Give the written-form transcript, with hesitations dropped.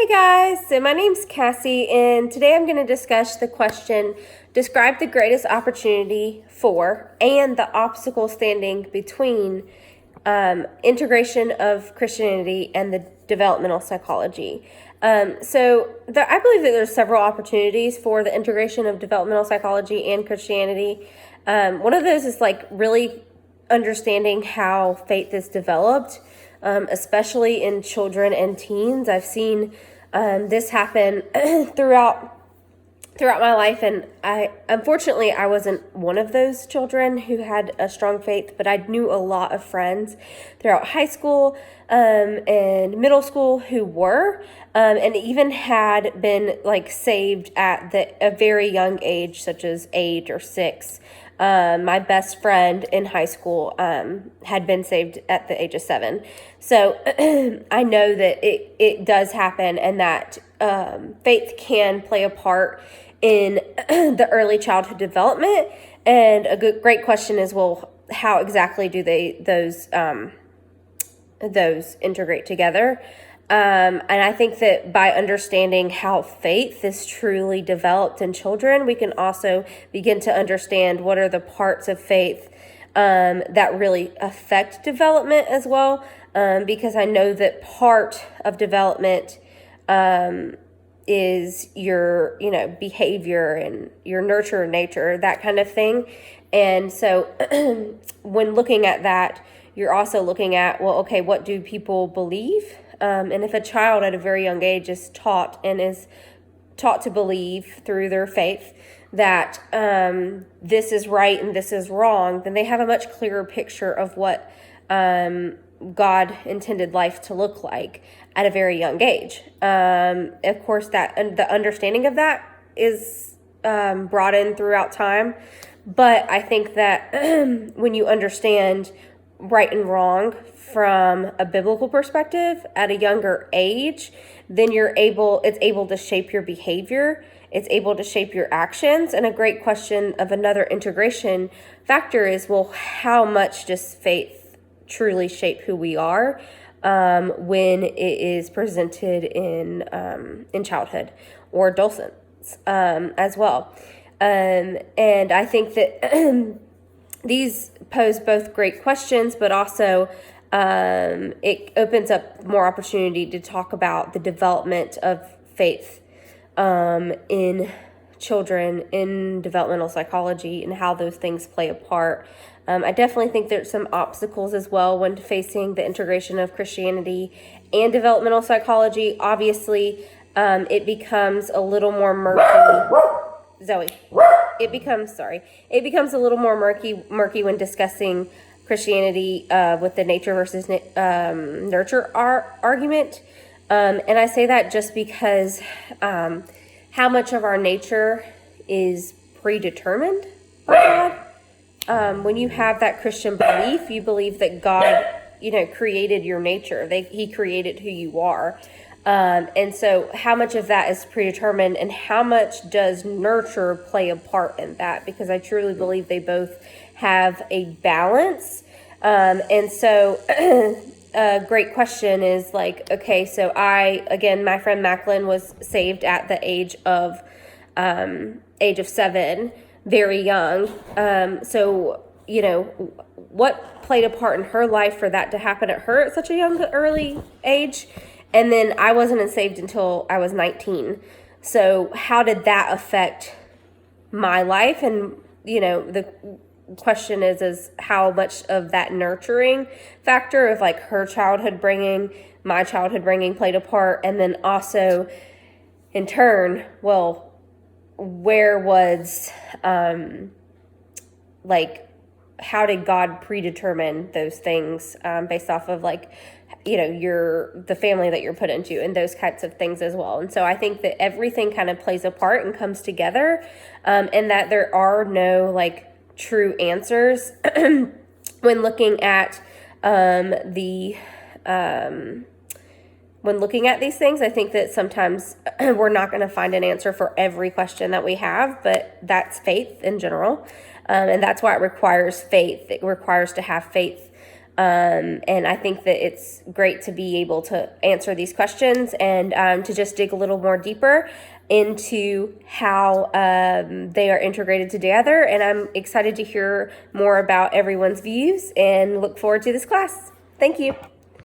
Hey guys, so my name's Cassie, and today I'm going to discuss the question, describe the greatest opportunity for and the obstacle standing between integration of Christianity and the developmental psychology. I believe that there's several opportunities for the integration of developmental psychology and Christianity. One of those is like really understanding how faith is developed, especially in children and teens. I've seen this happen throughout my life, and unfortunately I wasn't one of those children who had a strong faith, but I knew a lot of friends throughout high school and middle school who were and even had been like saved at a very young age, such as 8 or 6. My best friend in high school had been saved at the age of 7. So I know that it does happen, and that faith can play a part in the early childhood development. And great question is, well, how exactly do those integrate together? And I think that by understanding how faith is truly developed in children, we can also begin to understand what are the parts of faith that really affect development as well. Because I know that part of development is your, behavior and your nurture nature, that kind of thing. And so when looking at that, you're also looking at, well, okay, what do people believe? And if a child at a very young age is taught to believe through their faith that this is right and this is wrong, then they have a much clearer picture of what God intended life to look like at a very young age. Of course, that the understanding of that is broadened throughout time, but I think that when you understand right and wrong from a biblical perspective at a younger age, then it's able to shape your behavior. It's able to shape your actions. And a great question of another integration factor is, well, how much does faith truly shape who we are when it is presented in childhood or adolescence as well? And I think that these pose both great questions, but also it opens up more opportunity to talk about the development of faith in children, in developmental psychology, and how those things play a part. I definitely think there's some obstacles as well when facing the integration of Christianity and developmental psychology. Obviously, it becomes a little more murky. Zoe. It becomes a little more murky when discussing Christianity with the nature versus nurture argument. And I say that just because how much of our nature is predetermined by God. When you have that Christian belief, you believe that God, created your nature. He created who you are. And so how much of that is predetermined, and how much does nurture play a part in that? Because I truly believe they both have a balance. And so a great question is like, okay, so my friend Macklin was saved at the age of 7, very young. So, what played a part in her life for that to happen at her at such a young, early age? And then I wasn't saved until I was 19. So how did that affect my life? And, the question is how much of that nurturing factor of like her childhood bringing, my childhood bringing played a part. And then also in turn, well, where was, how did God predetermine those things based off of the family that you're put into, and those types of things as well. And so I think that everything kind of plays a part and comes together, and that there are no true answers when looking at when looking at these things. I think that sometimes we're not going to find an answer for every question that we have, but that's faith in general. And that's why it requires faith. It requires to have faith And I think that it's great to be able to answer these questions and to just dig a little more deeper into how they are integrated together. And I'm excited to hear more about everyone's views and look forward to this class. Thank you.